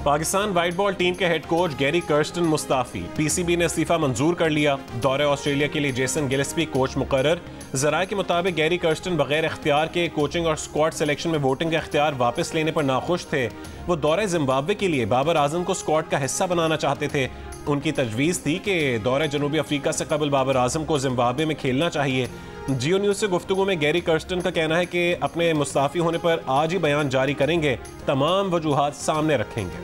Pakistan white ball team के head coach Gary Kirsten Mustafi. PCB ने इस्तीफा मंजूर कर लिया। दौरे ऑस्ट्रेलिया के लिए जेसन गिलेस्पी कोच मुकर्रर। ज़राए के मुताबिक गैरी कर्स्टन बगैर इख्तियार के कोचिंग और स्क्वाड सिलेक्शन में वोटिंग का इख्तियार वापस लेने पर नाखुश थे। वो दौरे जिम्बाब्वे के लिए बाबर आजम को स्क्वाड का हिस्सा बनाना चाहते थे। उनकी तजवीज़ थी कि दौरे जनूबी अफ्रीका से कबल बाबर आजम को जिम्बाब्वे में खेलना चाहिए। जियो न्यूज़ से गुफ्तगू में गैरी कर्स्टन का कहना है कि अपने मुस्ताफ़ी होने पर आज ही बयान जारी करेंगे, तमाम वजूहात सामने रखेंगे।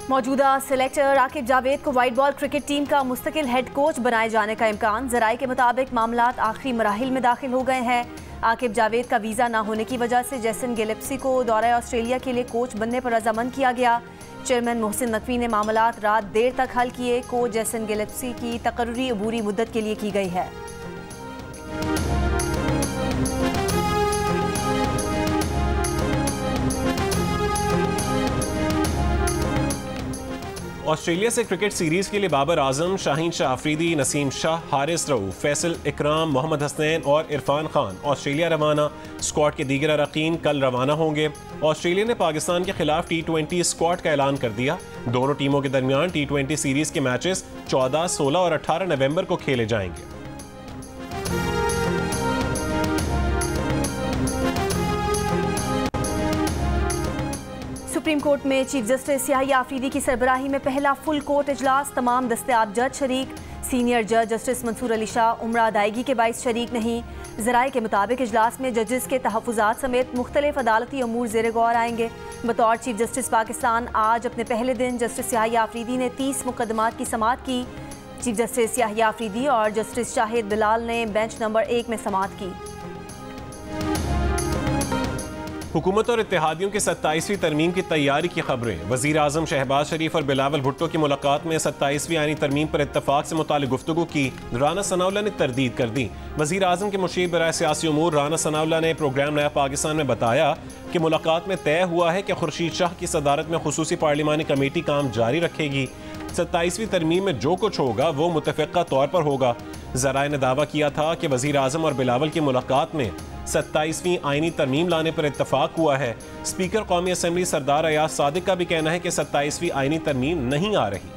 मौजूदा सिलेक्टर आकिब जावेद को वाइट बॉल क्रिकेट टीम का मुस्तकिल हेड कोच बनाए जाने का इम्कान। ज़राए के मुताबिक मामलात आखिरी मराहिल में दाखिल हो गए हैं। आकिब जावेद का वीज़ा ना होने की वजह से जेसन गिलेस्पी को दौरा ऑस्ट्रेलिया के लिए कोच बनने पर रजामंद किया गया। चेयरमैन मोहसिन नकवी ने मामलात रात देर तक हल किए। कोच जेसन गिलेस्पी की तकर्री अबूरी मुद्दत के लिए की गई है। ऑस्ट्रेलिया से क्रिकेट सीरीज के लिए बाबर आजम, शाहीन शाह अफरीदी, नसीम शाह, हारिस रऊफ, फैसल इकराम, मोहम्मद हसनैन और इरफान खान ऑस्ट्रेलिया रवाना। स्क्वाड के दीगर अरकान कल रवाना होंगे। ऑस्ट्रेलिया ने पाकिस्तान के खिलाफ T20 स्क्वाड का ऐलान कर दिया। दोनों टीमों के दरमियान T20 सीरीज के मैचेस 14, 16 और 18 नवंबर को खेले जाएंगे। सुप्रीम कोर्ट में चीफ जस्टिस याहिया अफरीदी की सरबराही में पहला फुल कोर्ट इजलास। तमाम दस्तयाब जज शरीक। सीनियर जज जस्टिस मंसूर अली शाह उम्र अदायगी के बाइस शरीक नहीं। ज़राए के मुताबिक इजलास में जजेस के तहफ़्फ़ुज़ात समेत मुख्तलिफ अदालती अमूर ज़ेर गौर आएंगे। बतौर चीफ जस्टिस पाकिस्तान आज अपने पहले दिन जस्टिस याहिया अफरीदी ने 30 मुकदमात की समाअत की। चीफ जस्टिस याहिया अफरीदी और जस्टिस शाहिद बिलाल ने बेंच नंबर 1 में समाअत की। हुकूमत और इत्तेहादियों की 27वीं तरमीम की तैयारी की खबरें। वज़ीर आज़म शहबाज शरीफ और बिलावल भुट्टो की मुलाकात में 27वीं आईनी तरमीम पर इत्तफाक से मुताल्लिक़ गुफ्तगू की। राना सनाउल्लाह ने तरदीद कर दी। वज़ीर आज़म के मुशीर बराए सियासी उमूर राना सनाउल्लाह ने प्रोग्राम नया पाकिस्तान में बताया कि मुलाकात में तय हुआ है कि खुर्शीद शाह की सदारत में खुसूसी पार्लिमानी कमेटी काम जारी रखेगी। 27वीं तरमीम में जो कुछ होगा वो मुतफ़िक़ा तौर पर होगा। ज़राए ने दावा किया था कि वज़ीर आज़म और बिलावल की मुलाकात में 27वीं आईनी तरमीम लाने पर इत्तफाक हुआ है। स्पीकर कौमी असम्बली सरदार अयाज सादिक का भी कहना है कि 27वीं आईनी तरमीम नहीं आ रही।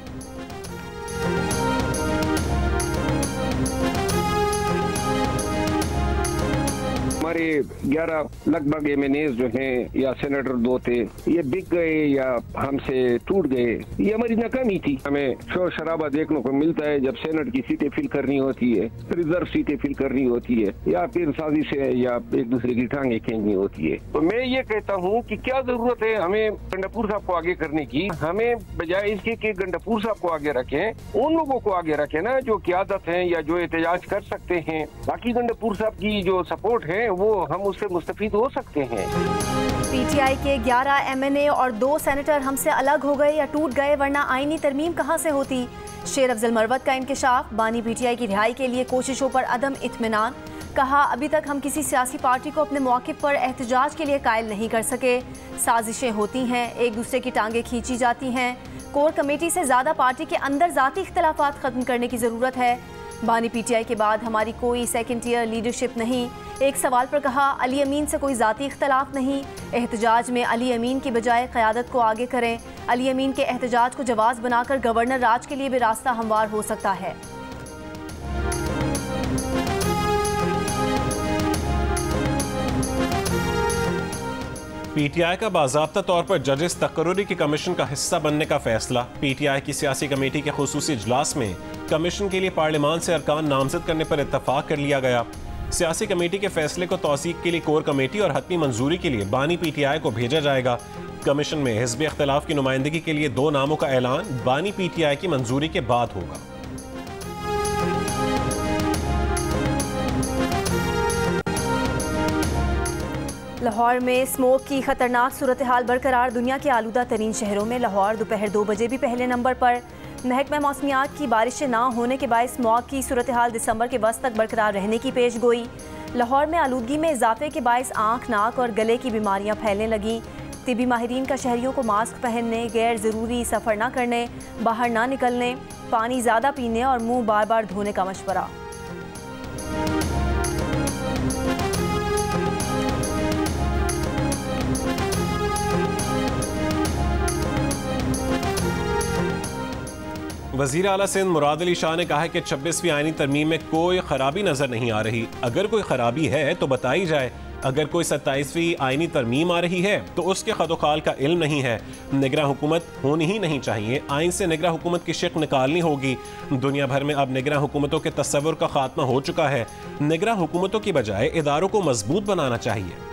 हमारे 11 लगभग MNAs जो हैं या सेनेटर 2 थे, ये बिक गए या हमसे टूट गए। ये हमारी नाकामी थी। हमें शोर शराबा देखने को मिलता है जब सेनेट की सीटें फिल करनी होती है, रिजर्व सीटें फिल करनी होती है, या फिर साजिश है या एक दूसरे की टांगें खींचनी होती है। तो मैं ये कहता हूँ कि क्या जरूरत है हमें गंडापुर साहब को आगे करने की। हमें बजाय इसके कि गंडापुर साहब को आगे रखें, उन लोगों को आगे रखें ना जो क़यादत हैं या जो एहतजाज कर सकते हैं। बाकी गंडापुर साहब की जो सपोर्ट है वो हम उससे मुस्तफीद हो सकते हैं। PTI के 11 MNA और 2 सेनेटर हमसे अलग हो गए या टूट गए, वरना आईनी तरमीम कहाँ से होती। शेर अफजल मरवत का इंकशाफ। बानी PTI की रिहाई के लिए कोशिशों पर अदम इत्मीनान। कहा अभी तक हम किसी सियासी पार्टी को अपने मौक़िफ़ पर एहतजाज के लिए कायल नहीं कर सके। साजिशें होती हैं, एक दूसरे की टांगें खींची जाती हैं। कोर कमेटी से ज़्यादा पार्टी के अंदर ज़ाती इख्तलाफात ख़त्म करने की ज़रूरत है। बानी PTI के बाद हमारी कोई सेकंड टियर लीडरशिप नहीं। एक सवाल पर कहा अली अमीन से कोई ज़ाती इख्तलाफ नहीं। एहतजाज में अली अमीन की बजाय क़यादत को आगे करें। अली अमीन के एहतजाज को जवाज़ बनाकर गवर्नर राज के लिए भी रास्ता हमवार हो सकता है। PTI का बाज़ाब्ता तौर पर जजेस तकर्रुरी की कमीशन का हिस्सा बनने का फैसला। PTI की सियासी कमेटी के खुसूसी इजलास में कमीशन के लिए पार्लिमान से अरकान नामजद करने पर इत्तफाक कर लिया गया। सियासी कमेटी के फैसले को तौसीक के लिए कोर कमेटी और हतमी मंजूरी के लिए बानी PTI को भेजा जाएगा। कमीशन में हिज़्ब इख्तिलाफ की नुमाइंदगी के लिए 2 नामों का ऐलान बानी PTI की मंजूरी के बाद होगा। लाहौर में स्मोक की खतरनाक सूरत हाल बरकरार। दुनिया के आलूदा तरीन शहरों में लाहौर दोपहर 2 बजे भी पहले नंबर पर। महकमा मौसमियात की बारिशें ना होने के बायस स्मॉग की सूरत हाल दिसंबर के वस्त तक बरकरार रहने की पेश गोई। लाहौर में आलूदगी में इजाफे के बायस आँख, नाक और गले की बीमारियाँ फैलने लगीं। तिबी माहिरीन का शहरियों को मास्क पहनने, गैर ज़रूरी सफ़र ना करने, बाहर ना निकलने, पानी ज़्यादा पीने और मुँह बार बार धोने का मशवरा। वज़ीर आला सिंध मुराद अली शाह ने कहा है कि 26वीं आईनी तरमीम में कोई खराबी नजर नहीं आ रही। अगर कोई खराबी है तो बताई जाए। अगर कोई 27वीं आईनी तरमीम आ रही है तो उसके खदोखाल का इल्म नहीं है। निगरां हुकूमत होनी ही नहीं चाहिए। आइन से निगरां हुकूमत की शिक निकालनी होगी। दुनिया भर में अब निगरां हुकूमतों के तस्वुर का खात्मा हो चुका है। निगरां हुकूमतों की बजाय इदारों को मजबूत बनाना चाहिए।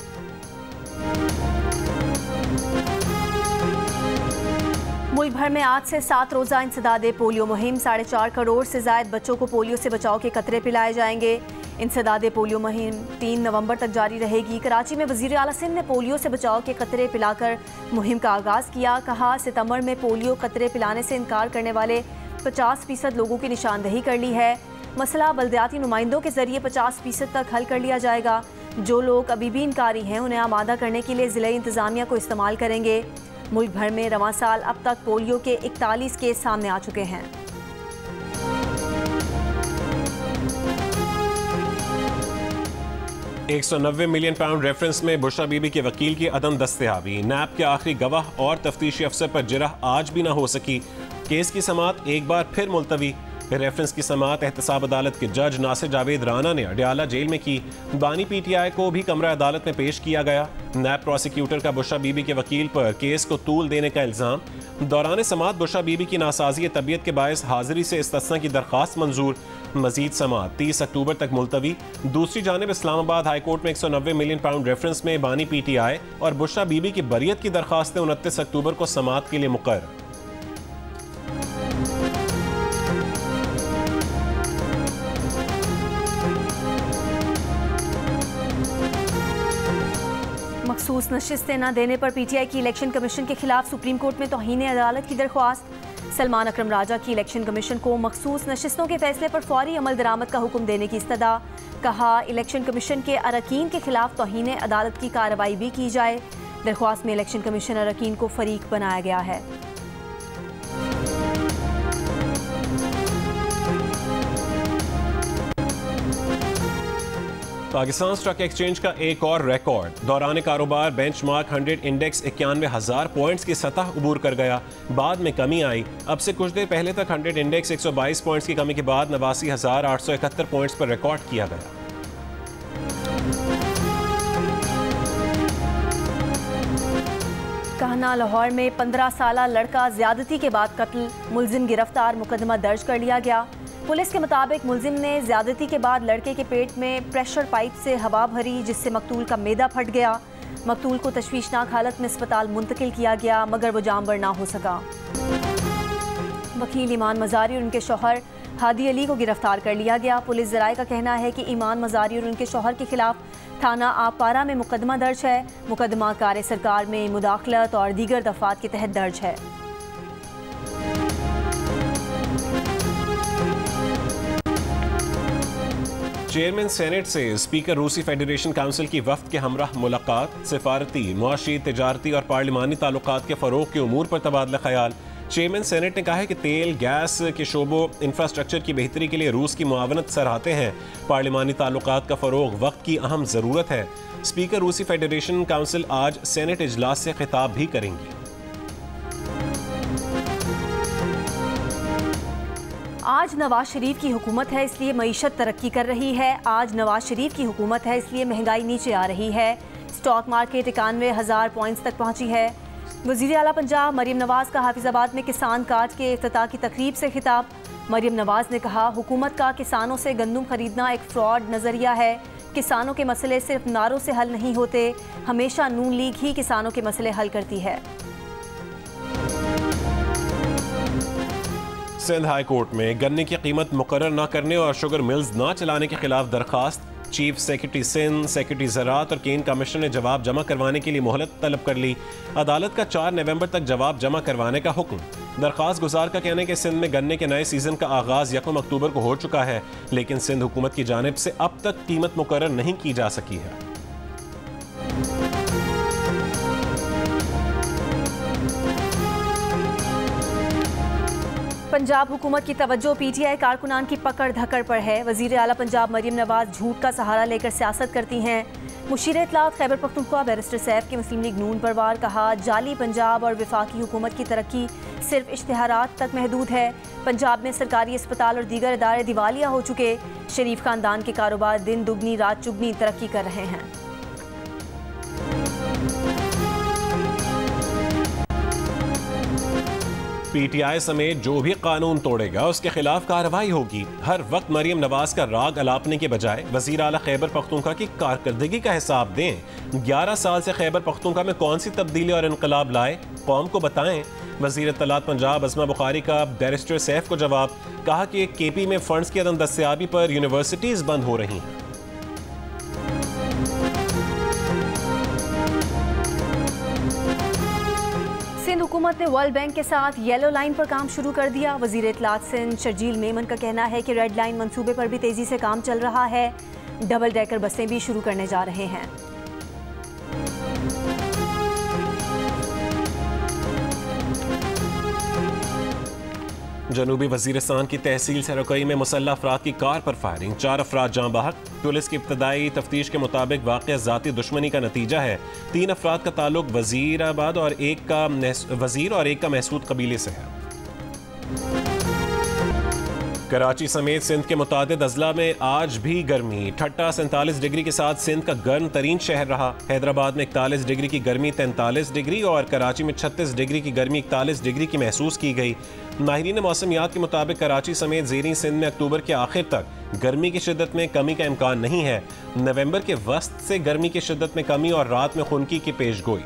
मुल्क भर में आज से 7 रोज़ा इंसदादे पोलियो मुहिम। 4.5 करोड़ से ज्यादा बच्चों को पोलियो से बचाव के कतरे पिलाए जाएंगे। इंसदादे पोलियो मुहिम 3 नवंबर तक जारी रहेगी। कराची में वज़ीर आला सिंध ने पोलियो से बचाव के कतरे पिलाकर मुहिम का आगाज़ किया। कहा, सितंबर में पोलियो कतरे पिलाने से इनकार करने वाले 50% लोगों की निशानदही कर ली है। मसला बल्दियाती नुमाइंदों के जरिए 50% तक हल कर लिया जाएगा। जो लोग अभी भी इनकारी हैं उन्हें आमादा करने के लिए ज़िले इंतज़ामिया को इस्तेमाल करेंगे। मुल्क भर में रवां साल अब तक पोलियो के 41 केस सामने आ चुके हैं। £190 मिलियन रेफरेंस में बुशरा बीबी के वकील की अदम दस्तयाबी। नैब के आखिरी गवाह और तफ्तीशी अफसर पर जिरह आज भी न हो सकी। केस की समाअत एक बार फिर मुलतवी। रेफरेंस की समाअत एहतसाब अदालत के जज नासिर जावेद राना ने अडयाला जेल में की। बानी PTI को भी कमरा अदालत में पेश किया गया। नैब प्रोसिक्यूटर का बुशरा बीबी के वकील पर केस को तूल देने का इल्ज़ाम। दौरान समाअत बुशरा बीबी की नासाजी तबीयत के बायस हाजिरी से इस्तिस्ना की दरख्वास्त मंजूर। मजीद समाअत 30 अक्टूबर तक मुलतवी। दूसरी जानिब इस्लामाबाद हाईकोर्ट में £190 मिलियन रेफरेंस में बानी PTI और बुशरा बीबी की बरियत की दरख्वास्तें 29 अक्टूबर को समाअत के लिए मुकर्रर। मखसूस नशिस्तें न देने पर PTI की इलेक्शन कमीशन के खिलाफ सुप्रीम कोर्ट में तौहीन अदालत की दरख्वास्त। सलमान अकरम राजा की इलेक्शन कमीशन को मखसूस नशिस्तों के फैसले पर फौरी अमल दरामद का हुक्म देने की इस्तदा। कहा, इलेक्शन कमीशन के अरकान के खिलाफ तौहीन अदालत की कार्रवाई भी की जाए। दरख्वास्त में इलेक्शन कमीशन अरकान को फरीक बनाया गया है। पाकिस्तान स्टॉक एक्सचेंज का एक और रिकॉर्ड। दौरान कारोबार बेंचमार्क 100 इंडेक्स 91,000 पॉइंट्स की सतह उबूर कर गया। बाद में कमी आई। अब से कुछ देर पहले तक 100 इंडेक्स 122 पॉइंट्स की कमी के बाद 89,871 पॉइंट्स पर रिकॉर्ड किया गया। कहना, लाहौर में 15 साला लड़का ज्यादती के बाद कत्ल। मुलजिम गिरफ्तार, मुकदमा दर्ज कर लिया गया। पुलिस के मुताबिक मुलजिम ने ज्यादती के बाद लड़के के पेट में प्रेशर पाइप से हवा भरी, जिससे मकतूल का मैदा फट गया। मकतूल को तशवीशनाक हालत में अस्पताल मुंतकिल किया गया, मगर वो जानवर ना हो सका। वकील ईमान मजारी और उनके शौहर हादी अली को गिरफ्तार कर लिया गया। पुलिस ज़राए का कहना है कि ईमान मजारी और उनके शौहर के खिलाफ थाना आपारा में मुकदमा दर्ज है। मुकदमा कार सरकार में मुदाखलत और दीगर दफात के तहत दर्ज है। चेयरमैन सेनेट से स्पीकर रूसी फेडरेशन काउंसिल की वफ्द के हमराह मुलाकात। सिफारती, मुआशी, तिजारती और पार्लिमानी ताल्लुकात के फ़रोग के उमूर पर तबादला ख्याल। चेयरमैन सेनेट ने कहा है कि तेल गैस के शोबों इंफ्रास्ट्रक्चर की बेहतरी के लिए रूस की मुआवनत सराहते हैं। पार्लिमानी ताल्लुकात का फ़रोग वक्त की अहम ज़रूरत है। स्पीकर रूसी फेडरेशन काउंसिल आज सेनेट इजलास से खिताब भी करेंगी। आज नवाज शरीफ की हुकूमत है, इसलिए मईशत तरक्की कर रही है। आज नवाज शरीफ की हुकूमत है, इसलिए महंगाई नीचे आ रही है। स्टॉक मार्केट 91,000 पॉइंट्स तक पहुंची है। वज़ीर आला पंजाब मरीम नवाज का हाफिजाबाद में किसान कार्ड के इफ्तिताह की तकरीब से खिताब। मरीम नवाज ने कहा, हुकूमत का किसानों से गंदम खरीदना एक फ्रॉड नज़रिया है। किसानों के मसले सिर्फ नारों से हल नहीं होते, हमेशा नून लीग ही किसानों के मसले हल करती है। सिंध हाई कोर्ट में गन्ने की कीमत मुकर्रर न करने और शुगर मिल्स न चलाने के खिलाफ दरखास्त। चीफ सेक्रेटरी सिंध, सेक्रेटरी ज़राअत और केन कमिश्नर ने जवाब जमा करवाने के लिए मोहलत तलब कर ली। अदालत का 4 नवंबर तक जवाब जमा करवाने का हुक्म। दरखास्त गुजार का कहना है कि सिंध में गन्ने के नए सीजन का आगाज 1 अक्टूबर को हो चुका है, लेकिन सिंध हुकूमत की जानिब से अब तक कीमत मुकर्रर नहीं की जा सकी है। पंजाब हुकूमत की तवज्जो पीटीआई कारकुनान की पकड़ धकड़ पर है। वज़ीर आला पंजाब मरियम नवाज झूठ का सहारा लेकर सियासत करती हैं। मुशीर इत्तलात खैबर पख्तूनख्वा बैरिस्टर सैफ की मुस्लिम लीग नून पर वार, कहा जाली पंजाब और वफाकी हुकूमत की तरक्की सिर्फ इश्तिहारात तक महदूद है। पंजाब में सरकारी अस्पताल और दीगर इदारे दिवालिया हो चुके। शरीफ खानदान के कारोबार दिन दुगनी रात चुगनी तरक्की कर रहे हैं। पीटीआई समेत जो भी कानून तोड़ेगा उसके खिलाफ कार्रवाई होगी। हर वक्त मरियम नवाज का राग अलापने के बजाय वज़ीर आला खैबर पख्तूनख्वा की कारकर्दगी का हिसाब दें। 11 साल से खैबर पख्तूनख्वा में कौन सी तब्दीली और इनकलाब लाए, कौम को बताएं। वज़ीर इत्तलात पंजाब अज़मा बुखारी का बैरिस्टर सैफ को जवाब, कहा कि केपी में फंड्स की अदम दस्तयाबी पर यूनिवर्सिटीज़ बंद हो रही हैं। सिंध हुकूमत ने वर्ल्ड बैंक के साथ येलो लाइन पर काम शुरू कर दिया। वज़ीर इत्तलात सिंध शर्जील मेमन का कहना है कि रेड लाइन मंसूबे पर भी तेजी से काम चल रहा है। डबल डेकर बसें भी शुरू करने जा रहे हैं। जनूबी वज़ीरिस्तान की तहसील सरकई में मुसल्लह अफराद की कार पर फायरिंग, 4 अफराद जाँ बहक। पुलिस की इब्तदाई तफ्तीश के मुताबिक वाक़या ज़ाती दुश्मनी का नतीजा है। 3 अफराद का ताल्लुक वज़ीराबाद और एक का महसूद कबीले से है। कराची समेत सिंध के मुतादिद अजला में आज भी गर्मी। ठट्टा 47 डिग्री के साथ सिंध का गर्म तरीन शहर रहा। हैदराबाद में 41 डिग्री की गर्मी 43 डिग्री और कराची में 36 डिग्री की गर्मी 41 डिग्री की महसूस की गई। माहिरीन मौसमियात के मुताबिक कराची समेत ज़ेरी सिंध में अक्टूबर के आखिर तक गर्मी की शिद्दत में कमी का इम्कान नहीं है। नवंबर के वस्त से गर्मी की शिद्दत में कमी और रात में खुनकी की पेशगोई।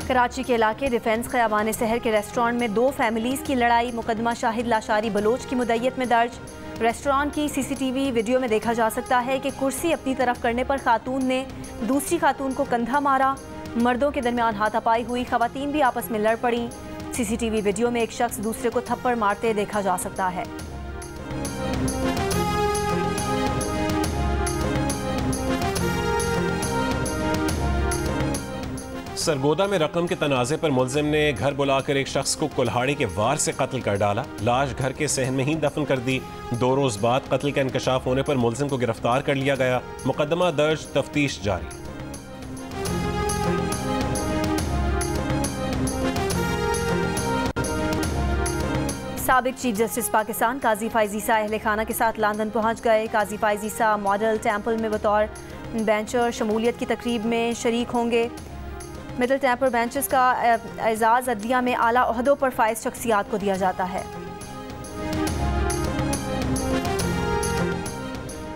कराची के इलाके डिफेंस ख़याबान शहर के रेस्टोरेंट में 2 फैमिलीज़ की लड़ाई। मुकदमा शाहिद लाशारी बलोच की मुद्दत में दर्ज। रेस्टोरेंट की सीसीटीवी वीडियो में देखा जा सकता है कि कुर्सी अपनी तरफ करने पर खातून ने दूसरी खातून को कंधा मारा। मर्दों के दरमियान हाथापाई हुई, खवातीन भी आपस में लड़ पड़ी। सीसीटीवी वीडियो में एक शख्स दूसरे को थप्पड़ मारते देखा जा सकता है। सरगोदा में रकम के तनाज़े पर मुलजिम ने घर बुलाकर एक शख्स को कुल्हाड़ी के वार से कत्ल कर डाला। लाश घर के सहन में ही दफन कर दी। 2 रोज़ बाद कत्ल का इंकशाफ होने पर मुलजिम को गिरफ्तार कर लिया गया। मुकदमा दर्ज, तफ्तीश जारी। साबिक चीफ जस्टिस पाकिस्तान काजी फ़ाइज़ ईसा अहले खाना के साथ लंदन पहुंच गए। काजी फ़ाइज़ ईसा मॉडल टेम्पल में बतौर बेंचर शमूलियत की तकरीब में शरीक होंगे। मिडल टेम्पर बेंचेस का एजाज़ अदलिया में आला ओहदों पर फाइज शख्सियात को दिया जाता है।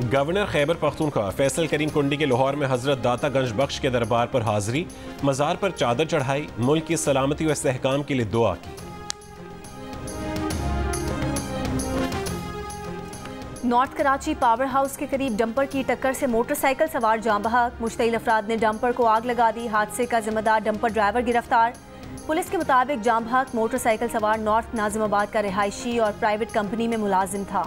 गवर्नर खैबर पख्तूनख्वा फैसल करीम कुंडी के लाहौर में हजरत दाता गंज बख्श के दरबार पर हाजिरी, मज़ार पर चादर चढ़ाई, मुल्क की सलामती व इस्तेहकाम के लिए दुआ की। नॉर्थ कराची पावर हाउस के करीब डंपर की टक्कर से मोटरसाइकिल सवार जाँ बहक। मुश्तइल अफराद ने डंपर को आग लगा दी। हादसे का जिम्मेदार डंपर ड्राइवर गिरफ्तार। पुलिस के मुताबिक जाँ बहक मोटरसाइकिल सवार नॉर्थ नाजिमाबाद का रिहायशी और प्राइवेट कंपनी में मुलाजिम था।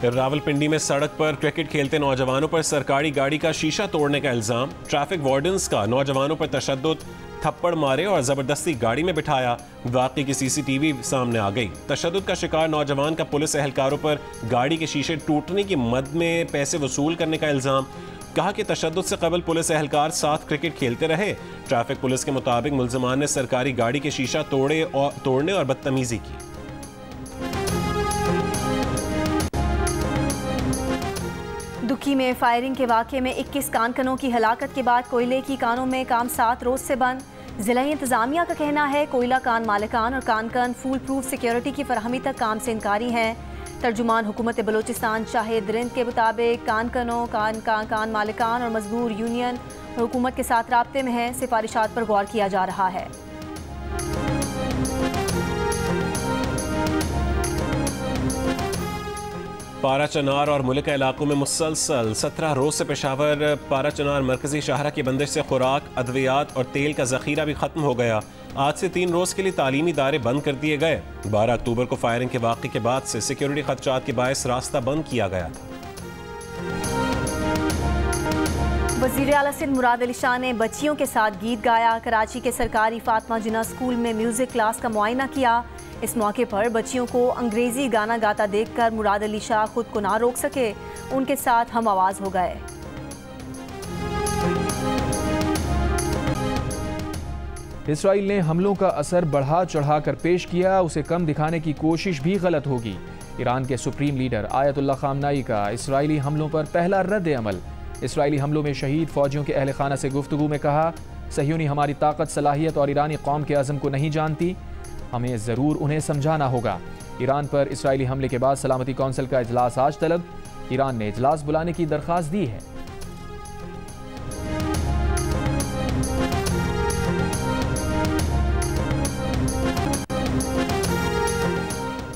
रावलपिंडी में सड़क पर क्रिकेट खेलते नौजवानों पर सरकारी गाड़ी का शीशा तोड़ने का इल्जाम। ट्रैफिक वार्डन्स का नौजवानों पर तशद्दुद, थप्पड़ मारे और जबरदस्ती गाड़ी में बिठाया। वाक़े की सीसीटीवी सामने आ गई। तशद्दुद का शिकार नौजवान का पुलिस एहलकारों पर गाड़ी के शीशे टूटने की मद में पैसे वसूल करने का इल्जाम। कहा कि तशद्दुद से कबल पुलिस एहलकार साथ क्रिकेट खेलते रहे। ट्रैफिक पुलिस के मुताबिक मुलजमान ने सरकारी गाड़ी के शीशा तोड़ने और बदतमीजी की। दुखी में फायरिंग के वाक़े में 21 कानकनों की हलाकत के बाद कोयले की कानों में काम 7 रोज से बंद। ज़िला इंतज़ामिया का कहना है कोयला कान मालिकान और कानकन फूल प्रूफ सिक्योरिटी की फरहमी तक काम से इनकारी हैं। तर्जुमान हुकूमत बलोचिस्तान शाहिद रिंद के मुताबिक कानकनों कान मालिकान और मजदूर यूनियन और हुकूमत के साथ राब्ते में हैं। सिफारिशात पर गौर किया जा रहा है। पारा चनार और मुल्का इलाकों में मुसलसल 17 रोज से पेशावर पारा चनार मरकजी शाहरा की बंदिश से खुराक, अद्वियात और तेल का जखीरा भी खत्म हो गया। आज से 3 रोज के लिए तालीमी इदारे बंद कर दिए गए। 12 अक्टूबर को फायरिंग के वाक़े के बाद से सिक्योरिटी खदशात के बायस रास्ता बंद किया गया था। वज़ीर आला सिंध मुराद अली शाह ने बच्चियों के साथ गीत गाया। कराची के सरकारी फातिमा जिन्ना स्कूल में म्यूजिक क्लास का मुआयना किया। इस मौके पर बच्चियों को अंग्रेजी गाना गाता देखकर मुराद अली शाह खुद को ना रोक सके, उनके साथ हम आवाज हो गए। इसराइल ने हमलों का असर बढ़ा चढ़ा कर पेश किया, उसे कम दिखाने की कोशिश भी गलत होगी। ईरान के सुप्रीम लीडर आयतुल्लाह खामनाई का इसराइली हमलों पर पहला रद्द अमल। इसराइली हमलों में शहीद फौजियों के अहल खाना से गुफ्तगू में कहा, सह्यूनी हमारी ताकत, सलाहियत और ईरानी कौम के अज़म को नहीं जानती, हमें ज़रूर उन्हें समझाना होगा। ईरान पर इसराइली हमले के बाद सलामती कौंसिल का इजलास आज तलब। ईरान ने इजलास बुलाने की दरख्वास्त दी है।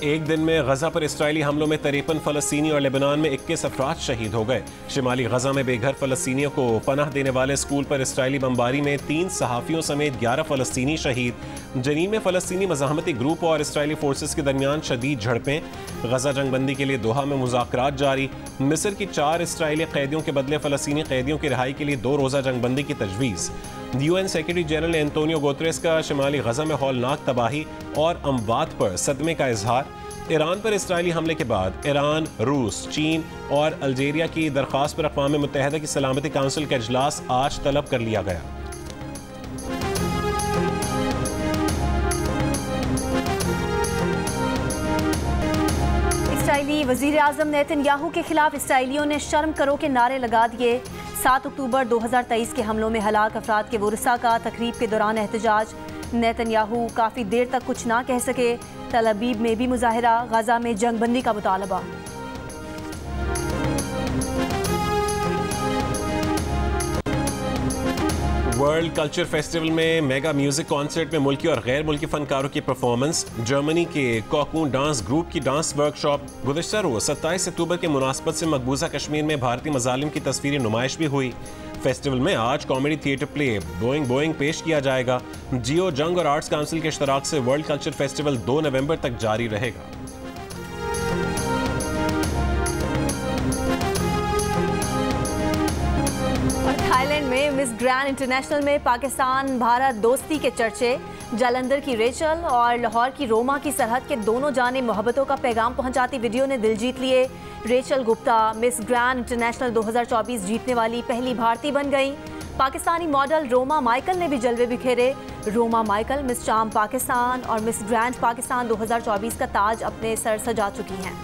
एक दिन में गजा पर इसराइली हमलों में 53 फलस्तीनी और लेबनान में 21 अफराद शहीद हो गए। शिमाली गजा में बेघर फलस्तीनियों को पनाह देने वाले स्कूल पर इसराइली बमबारी में 3 सहाफ़ियों समेत 11 फलस्तीनी शहीद। जनीन में फलस्तीनी मज़ाहमती ग्रुप और इसराइली फोर्सेस के दरमियान शदीद झड़पें। गजा जंगबंदी के लिए दोहा में मुज़ाकरात जारी। मिस्र की 4 इसराइली कैदियों के बदले फलस्तीनी कैदियों की रिहाई के लिए 2 रोज़ा जंगबंदी की तजवीज़। UN secretary general Antonio Guterres का शिमाली गजा में हौलनाक तबाही और अमवात पर सदमे का इजहार। ईरान पर इसराइली हमले के बाद ईरान, रूस, चीन और अल्जीरिया की दरख्वास्त पर अक़वाम मुत्तहिदा की सलामती काउंसिल का इजलास आज तलब कर लिया गया। इसराइली वज़ीर आज़म नेतन्याहू के खिलाफ इसराइलियों ने शर्म करो के नारे लगा दिए। 7 अक्टूबर 2023 के हमलों में हलाक अफराद के वुरसा का तकरीब के दौरान एहतजाज। नेतन्याहू काफ़ी देर तक कुछ ना कह सके। तल अबीब में भी मुजाहिरा, गजा में जंगबंदी का मुतालबा। वर्ल्ड कल्चर फेस्टिवल में मेगा म्यूजिक कॉन्सर्ट में मुल्की और गैर मुल्की फनकारों की परफॉर्मेंस। जर्मनी के कॉकून डांस ग्रुप की डांस वर्कशॉप। गुज़िश्ता रोज़ 27 अक्टूबर के मुनासबत से मकबूजा कश्मीर में भारतीय मज़ालिम की तस्वीरी नुमाइश भी हुई। फेस्टिवल में आज comedy theatre play Boeing Boeing पेश किया जाएगा। जियो जंग और आर्ट्स काउंसिल के इश्तराक से वर्ल्ड कल्चर फेस्टिवल 2 नवंबर तक जारी रहेगा। थाईलैंड में मिस ग्रैंड इंटरनेशनल में पाकिस्तान भारत दोस्ती के चर्चे। जालंधर की रेचल और लाहौर की रोमा की सरहद के दोनों जाने मोहब्बतों का पैगाम पहुंचाती वीडियो ने दिल जीत लिए। Rachel Gupta miss grand international 2024 जीतने वाली पहली भारतीय बन गई। पाकिस्तानी मॉडल रोमा माइकल ने भी जलवे बिखेरे। रोमा माइकल मिस चाम पाकिस्तान और मिस ग्रैंड पाकिस्तान 2024 का ताज अपने सर सजा चुकी हैं।